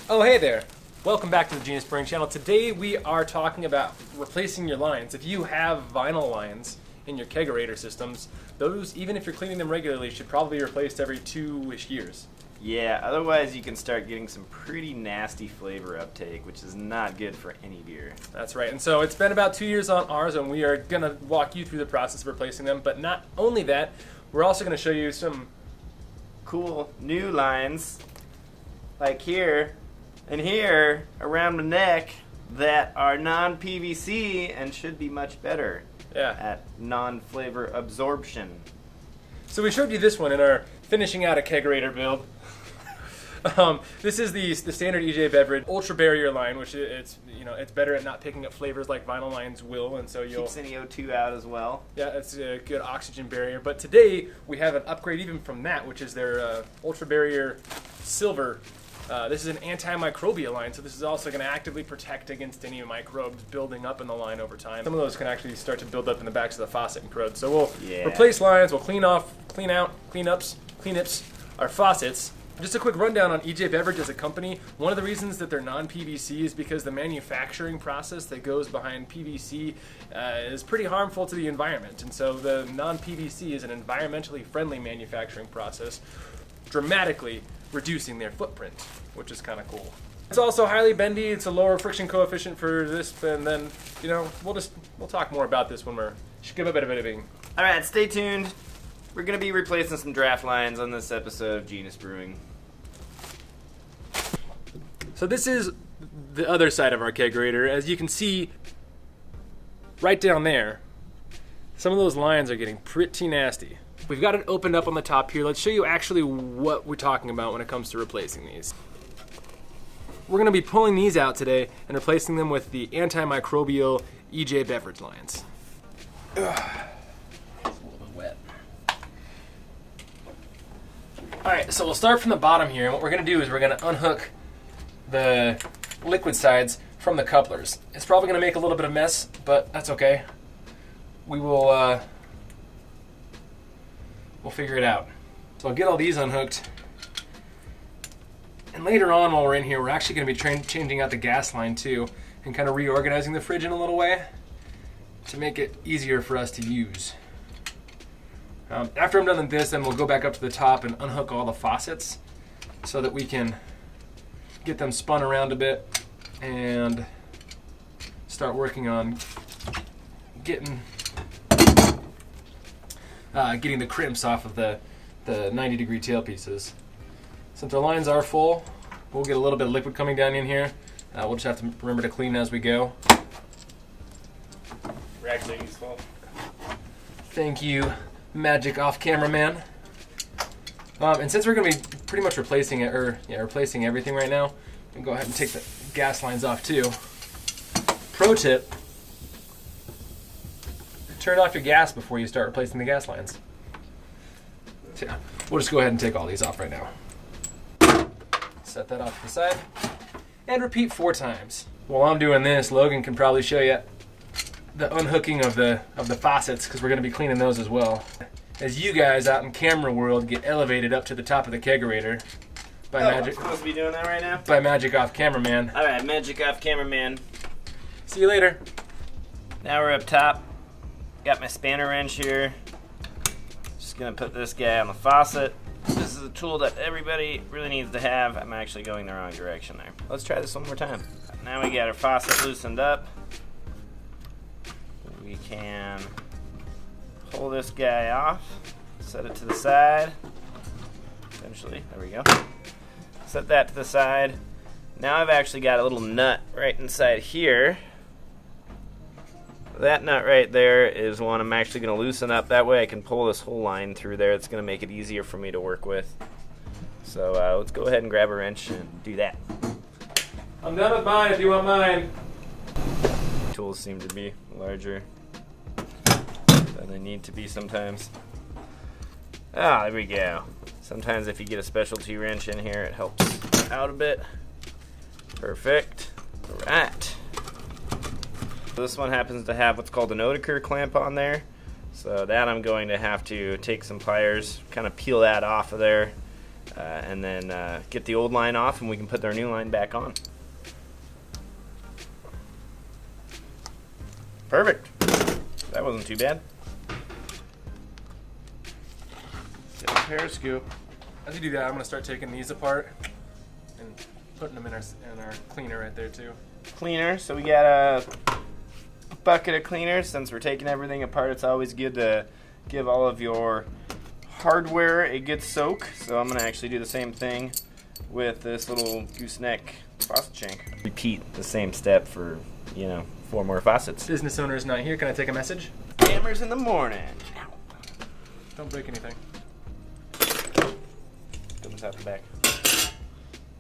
Oh, hey there. Welcome back to the Genius Brewing Channel. Today we are talking about replacing your lines. If you have vinyl lines in your Kegerator systems, those, even if you're cleaning them regularly, should probably be replaced every 2-ish years. Yeah, otherwise you can start getting some pretty nasty flavor uptake, which is not good for any beer. That's right. And so it's been about 2 years on ours, and we are going to walk you through the process of replacing them. But not only that, we're also going to show you some cool new lines, like here and here around the neck, that are non-PVC and should be much better at non-flavor absorption. So we showed you this one in our finishing out a Kegerator build. This is the standard EJ Beverage Ultra Barrier line, which it's better at not picking up flavors like vinyl lines will, and so you'll keeps any O2 out as well. Yeah, it's a good oxygen barrier. But today we have an upgrade even from that, which is their Ultra Barrier Silver. This is an anti-microbial line, so this is also going to actively protect against any microbes building up in the line over time. Some of those can actually start to build up in the backs of the faucet and corrode. So we'll replace lines, we'll clean off, clean out, cleanups our faucets. Just a quick rundown on EJ Beverage as a company. One of the reasons that they're non-PVC is because the manufacturing process that goes behind PVC is pretty harmful to the environment. And so the non-PVC is an environmentally friendly manufacturing process, dramatically reducing their footprint, which is kind of cool. It's also highly bendy. It's a lower friction coefficient for this, and then we'll talk more about this when should give a bit of editing. All right, stay tuned. We're going to be replacing some draft lines on this episode of Genius Brewing. So this is the other side of our Kegerator. As you can see, right down there, some of those lines are getting pretty nasty. We've got it opened up on the top here. Let's show you actually what we're talking about when it comes to replacing these. We're going to be pulling these out today and replacing them with the anti-microbial EJ Beverage lines. Alright, so we'll start from the bottom here, and what we're going to do is we're going to unhook the liquid sides from the couplers. It's probably going to make a little bit of mess, but that's okay. We'll figure it out. So I'll get all these unhooked, and later on while we're in here, we're actually going to be changing out the gas line too, and kind of reorganizing the fridge in a little way to make it easier for us to use. After I'm done with this, then we'll go back up to the top and unhook all the faucets so that we can get them spun around a bit and start working on getting the crimps off of the 90-degree tailpieces. Since our lines are full, we'll get a little bit of liquid coming down in here. We'll just have to remember to clean as we go. We're actually useful. Thank you, Magic Off Cameraman. And since we're going to be pretty much replacing everything right now, we can go ahead and take the gas lines off too. Pro tip: turn off your gas before you start replacing the gas lines. So yeah, we'll just go ahead and take all these off right now. Set that off to the side and repeat 4 times. While I'm doing this, Logan can probably show you the unhooking of the faucets, because we're going to be cleaning those as well. As you guys out in camera world get elevated up to the top of the Kegerator by magic. I'm supposed to be doing that right now? By Magic Off Cameraman. All right, Magic Off Cameraman. See you later. Now we're up top. Got my spanner wrench here. Just gonna put this guy on the faucet. This is a tool that everybody really needs to have. I'm actually going the wrong direction there. Let's try this one more time. Now we got our faucet loosened up. We can pull this guy off, set it to the side. Eventually, there we go. Set that to the side. Now I've actually got a little nut right inside here. That nut right there is one I'm actually going to loosen up. That way I can pull this whole line through there. It's going to make it easier for me to work with. So let's go ahead and grab a wrench and do that. I'm done with mine if you want mine. Tools seem to be larger than they need to be sometimes. Ah, there we go. Sometimes if you get a specialty wrench in here, it helps out a bit. Perfect. All right. This one happens to have what's called an Oetiker clamp on there. So that I'm going to have to take some pliers, kind of peel that off of there. and then get the old line off, and we can put our new line back on. Perfect. That wasn't too bad. Get a periscope. As you do that, I'm gonna start taking these apart and putting them in our cleaner right there too. Cleaner. So we got a bucket of cleaner. Since we're taking everything apart, it's always good to give all of your hardware a good soak. So I'm gonna actually do the same thing with this little gooseneck faucet shank. Repeat the same step for 4 more faucets. Business owner is not here. Can I take a message? Hammers in the morning. Don't break anything. Comes out the back.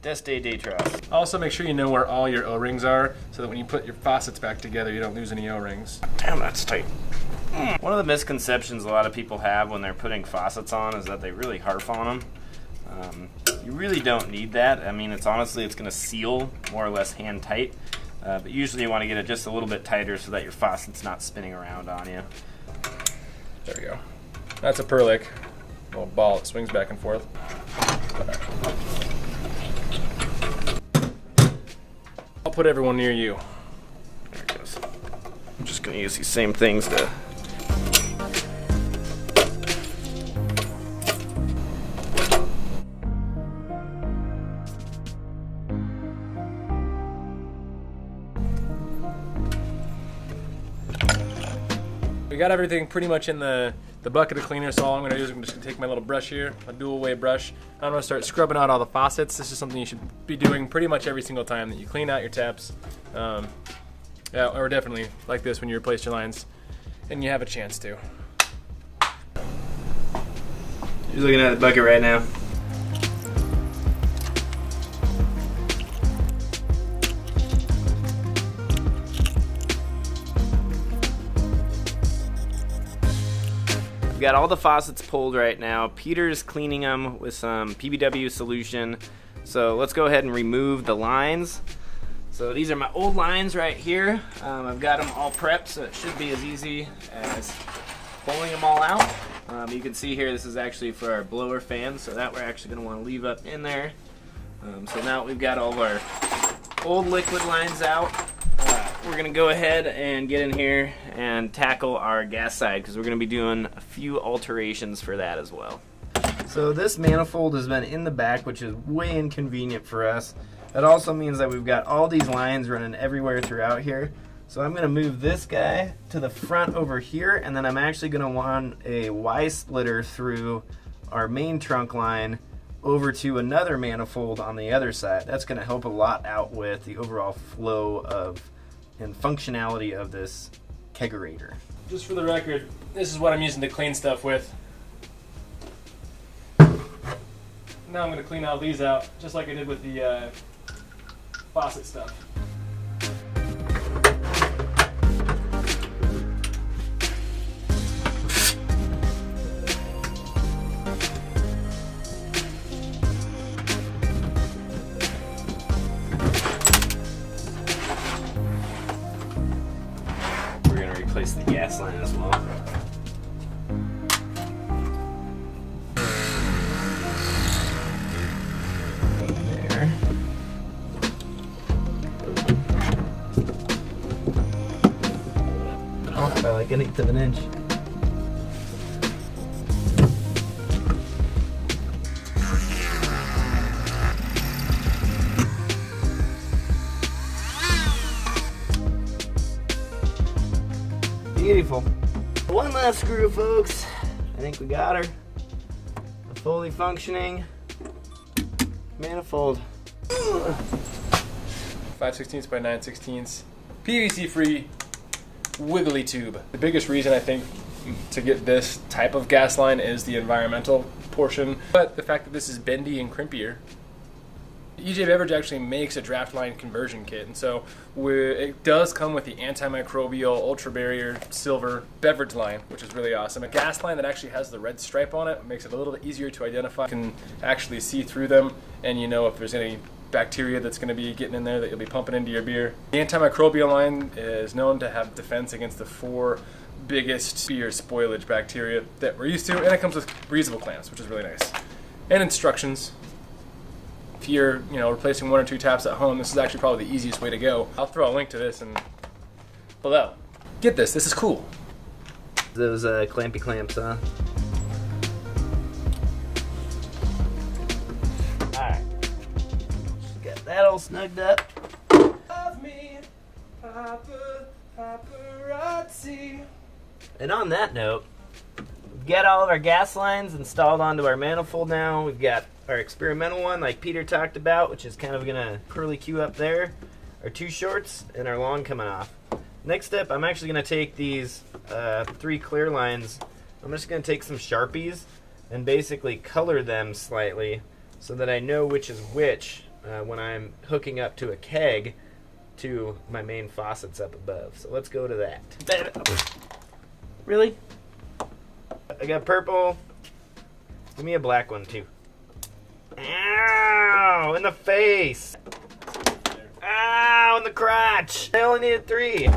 Deste Datros. Also, make sure you know where all your O-rings are, so that when you put your faucets back together, you don't lose any O-rings. Damn, that's tight. One of the misconceptions a lot of people have when they're putting faucets on is that they really harp on them. You really don't need that. I mean, it's going to seal more or less hand tight. But usually you want to get it just a little bit tighter so that your faucet's not spinning around on you. There we go. That's a Perlick. Little ball that swings back and forth. I'll put everyone near you. There it goes. I'm just going to use these same things to... We got everything pretty much in the bucket of cleaner, so all I'm going to do is I'm just going to take my little brush here, a dual-way brush. I'm going to start scrubbing out all the faucets. This is something you should be doing pretty much every single time that you clean out your taps. Or definitely like this when you replace your lines, and you have a chance to. You're looking at the bucket right now. We've got all the faucets pulled right now. Peter's cleaning them with some PBW solution. So let's go ahead and remove the lines. So these are my old lines right here. I've got them all prepped, so it should be as easy as pulling them all out. You can see here this is actually for our blower fan, so that we're actually going to want to leave up in there. So now we've got all of our old liquid lines out. We're going to go ahead and get in here and tackle our gas side because we're going to be doing a few alterations for that as well. So this manifold has been in the back, which is way inconvenient for us. That also means that we've got all these lines running everywhere throughout here. So I'm going to move this guy to the front over here, and then I'm actually going to want a Y splitter through our main trunk line over to another manifold on the other side. That's going to help a lot out with the overall flow of and functionality of this Kegerator. Just for the record, this is what I'm using to clean stuff with. Now I'm going to clean all these out, just like I did with the faucet stuff. Replace the gas line as well. There. Off by like 1/8 of an inch. Beautiful. One last screw, folks. I think we got her. A fully functioning manifold. 5/16 by 9/16, PVC-free wiggly tube. The biggest reason I think to get this type of gas line is the environmental portion, but the fact that this is bendy and crimpier. EJ Beverage actually makes a draft line conversion kit, and so it does come with the anti-microbial Ultra Barrier Silver beverage line, which is really awesome. A gas line that actually has the red stripe on it makes it a little bit easier to identify. You can actually see through them, and you know if there's any bacteria that's going to be getting in there that you'll be pumping into your beer. The anti-microbial line is known to have defense against the 4 biggest beer spoilage bacteria that we're used to, and it comes with reusable clamps, which is really nice. And instructions If you're, replacing 1 or 2 taps at home, this is actually probably the easiest way to go. I'll throw a link to this below. Get this is cool. Those clampy clamps, huh? Alright. Got that all snugged up. Love me, paparazzi. And on that note, we've got all of our gas lines installed onto our manifold now. We've got our experimental one like Peter talked about, which is kind of gonna curly Q up there. Our 2 shorts and our long coming off. Next step, I'm actually gonna take these 3 clear lines. I'm just gonna take some Sharpies and basically color them slightly so that I know which is which when I'm hooking up to a keg to my main faucets up above. So let's go to that. Really? I got purple. Give me a black one too. Ow! In the face! Ow! In the crotch! I only needed 3.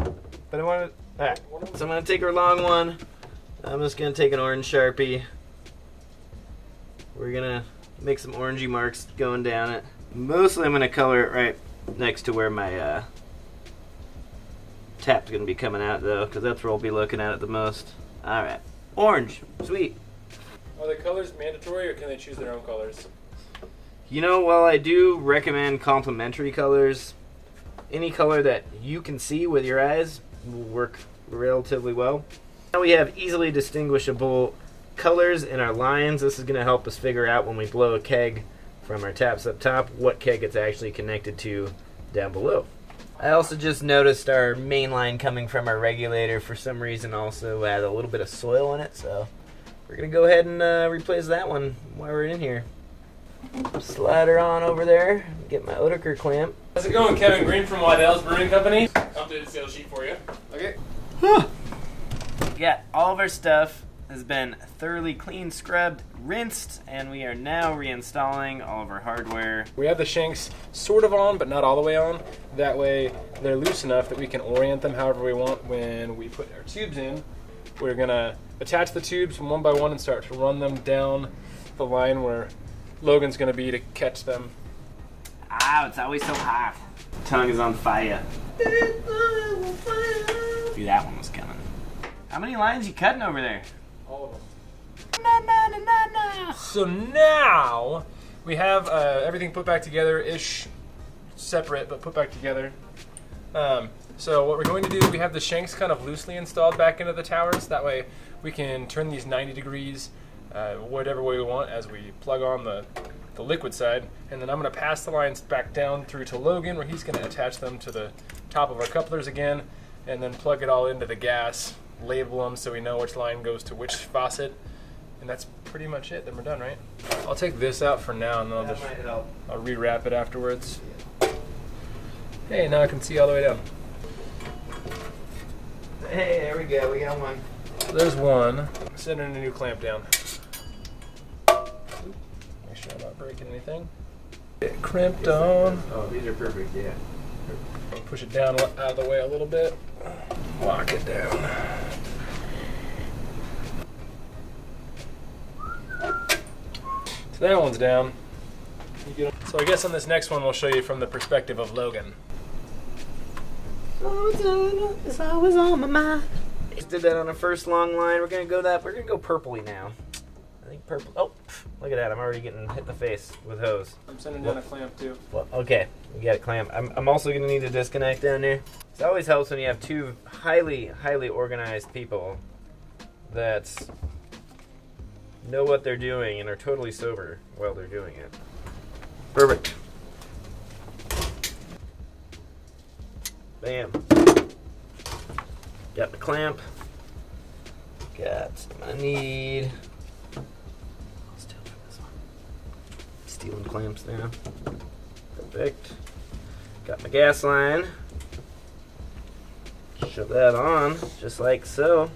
But I wanted... Alright. So I'm going to take our long one. I'm just going to take an orange Sharpie. We're going to make some orangey marks going down it. Mostly I'm going to color it right next to where my tap's going to be coming out though, because that's where I'll be looking at it the most. Alright. Orange. Sweet. Are the colors mandatory or can they choose their own colors? While I do recommend complementary colors, any color that you can see with your eyes will work relatively well. Now we have easily distinguishable colors in our lines. This is going to help us figure out when we blow a keg from our taps up top what keg it's actually connected to down below. I also just noticed our main line coming from our regulator for some reason also had a little bit of soil in it, so we're going to go ahead and replace that one while we're in here. Slide her on over there, get my Oetiker clamp. How's it going, Kevin Green from Waddell's Brewing Company? Updated sales sheet for you. Okay. Yeah, all of our stuff has been thoroughly cleaned, scrubbed, rinsed, and we are now reinstalling all of our hardware. We have the shanks sort of on, but not all the way on. That way they're loose enough that we can orient them however we want when we put our tubes in. We're gonna attach the tubes one by one and start to run them down the line where Logan's gonna be to catch them. Ow, it's always so hot. Tongue is on fire. Dude, that one was coming. How many lines you cutting over there? All of them. Na. So now we have everything put back together-ish, separate but put back together. So what we're going to do, we have the shanks kind of loosely installed back into the towers. That way we can turn these 90 degrees whatever way we want as we plug on the liquid side. And then I'm going to pass the lines back down through to Logan where he's going to attach them to the top of our couplers again and then plug it all into the gas, label them so we know which line goes to which faucet. And that's pretty much it. Then we're done, right? I'll take this out for now and then I'll rewrap it afterwards. Hey, now I can see all the way down. Hey, there we go. We got one. So there's one. Sending a new clamp down. Make sure I'm not breaking anything. Get crimped on. Oh, these are perfect, yeah. Push it down out of the way a little bit. Lock it down. So that one's down. So I guess on this next one we'll show you from the perspective of Logan. It's always on my mind. Just did that on the first long line. We're gonna go purpley now. I think purple. Oh, look at that! I'm already getting hit in the face with hose. I'm sending down a clamp too. Well, okay, we got a clamp. I'm also gonna need a disconnect down there. It always helps when you have two highly organized people that know what they're doing and are totally sober while they're doing it. Perfect. Bam. Got the clamp. I need. Stealing clamps now. Perfect. Got my gas line. Shove that on, just like so.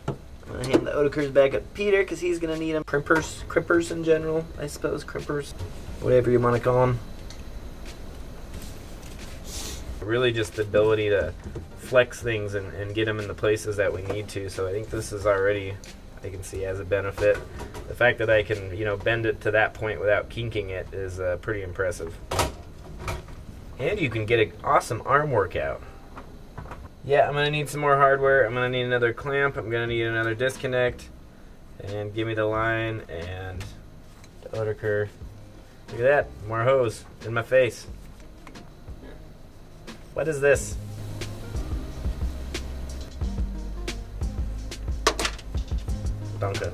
I'm gonna hand the Oetikers back up to Peter because he's gonna need them. Crimpers in general, I suppose. Crimpers, whatever you want to call them. Really just the ability to flex things and get them in the places that we need to. So I think this is already I can see as a benefit. The fact that I can, you know, bend it to that point without kinking it is pretty impressive. And you can get an awesome arm workout. Yeah, I'm going to need some more hardware. I'm going to need another clamp. I'm going to need another disconnect. And give me the line and the outer curve. Look at that. More hose in my face. What is this? Donka.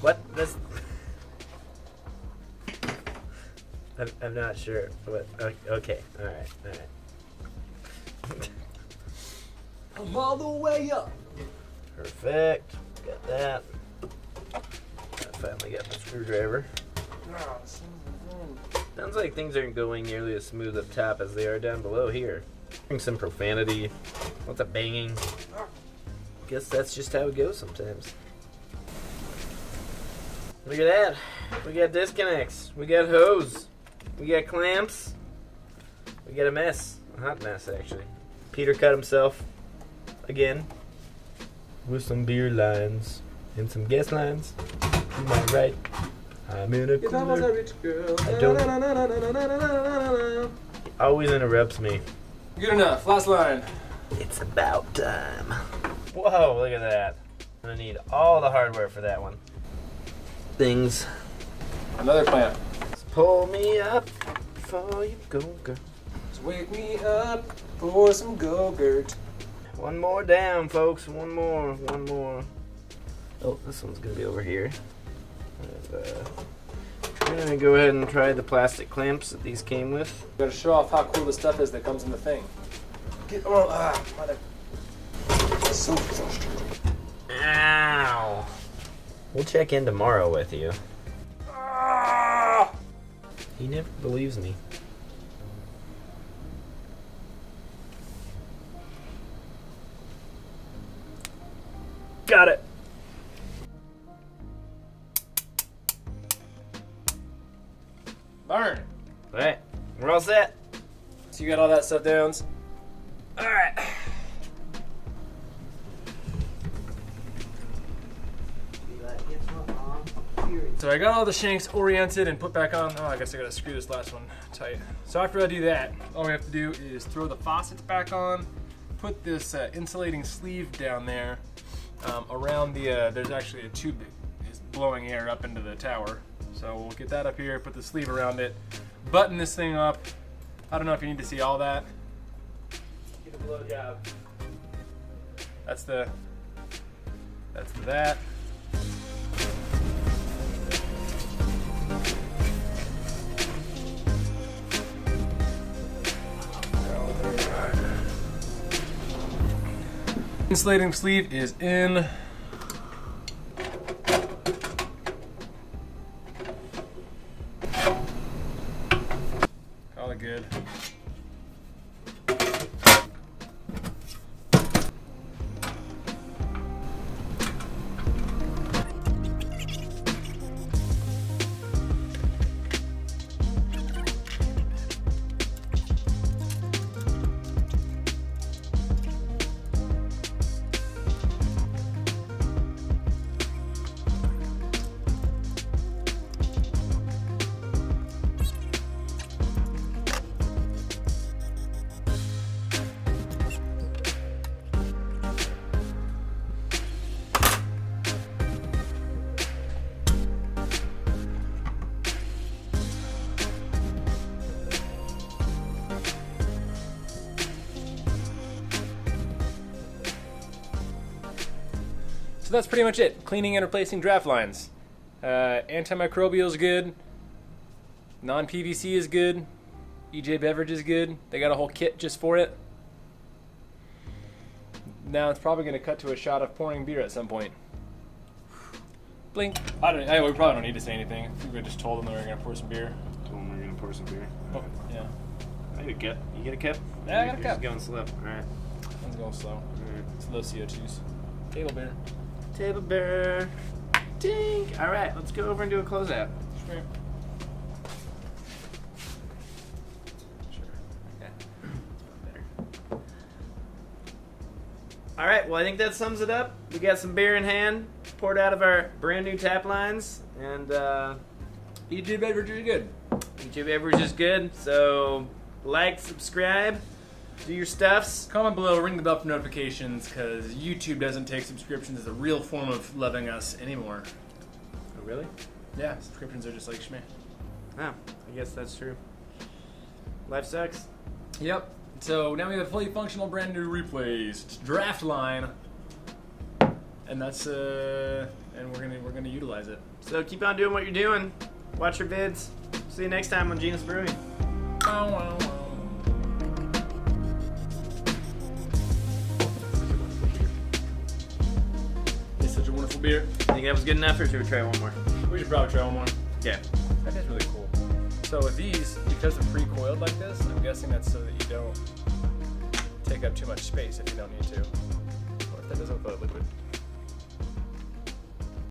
What? This? I'm not sure. What? Okay. All right. I'm all the way up. Perfect. Got that. I finally got my screwdriver. Sounds like things aren't going nearly as smooth up top as they are down below here. Some profanity. Lots of banging. Guess that's just how it goes sometimes. Look at that. We got disconnects. We got hose. We got clamps. We got a mess. A hot mess, actually. Peter cut himself again with some beer lines and some gas lines. Am I right? I'm in a cooler. If I was a rich girl. I don't. He always interrupts me. Good enough. Last line. It's about time. Whoa, look at that. I'm gonna need all the hardware for that one. Things. Another clamp. Just pull me up before you go, girl. Just wake me up for some Go-Gurt. One more down, folks. One more. Oh, this one's gonna be over here. And, I'm gonna go ahead and try the plastic clamps that these came with. Gotta show off how cool the stuff is that comes in the thing. Mother. So frustrating. Ow! We'll check in tomorrow with you. He never believes me. Got it. Burn. All right, we're all set. So you got all that stuff down? All right. So I got all the shanks oriented and put back on. Oh, I guess I gotta screw this last one tight. So after I do that, all we have to do is throw the faucets back on, put this insulating sleeve down there around the, there's actually a tube that is blowing air up into the tower. So we'll get that up here, put the sleeve around it, button this thing up. I don't know if you need to see all that. Get a blowjob. That's that. Insulating sleeve is in. Call it good. So that's pretty much it. Cleaning and replacing draft lines. Antimicrobial is good. Non-PVC is good. EJ Beverage is good. They got a whole kit just for it. Now it's probably going to cut to a shot of pouring beer at some point. Blink. We probably don't need to say anything. I think we just told them that we were going to pour some beer. Told them we're gonna pour some beer. Oh, yeah. I need a cup. You get a cup? Yeah, I got a cup. Just going slow. All right. One's going slow. It's low CO2s. Table beer. Table beer. Ding. All right, let's go over and do a closeout. Sure. Okay. That's better. All right, well, I think that sums it up. We got some beer in hand, poured out of our brand new tap lines, and YouTube beverage is good. YouTube beverage is good. So like, subscribe, do your stuffs. Comment below, ring the bell for notifications, because YouTube doesn't take subscriptions as a real form of loving us anymore. Oh, really? Yeah, subscriptions are just like schmeh. Oh, I guess that's true. Life sucks. Yep. So now we have a fully functional, brand new replaced draft line, and that's and we're gonna utilize it. So keep on doing what you're doing. Watch your vids. See you next time on Genus Brewing. It's such a wonderful beer. I think that was good enough, or should we try one more? We should probably try one more. Yeah. That is really cool. So with these, because they're pre-coiled like this, I'm guessing that's so that you don't take up too much space if you don't need to. What if that doesn't flow liquid?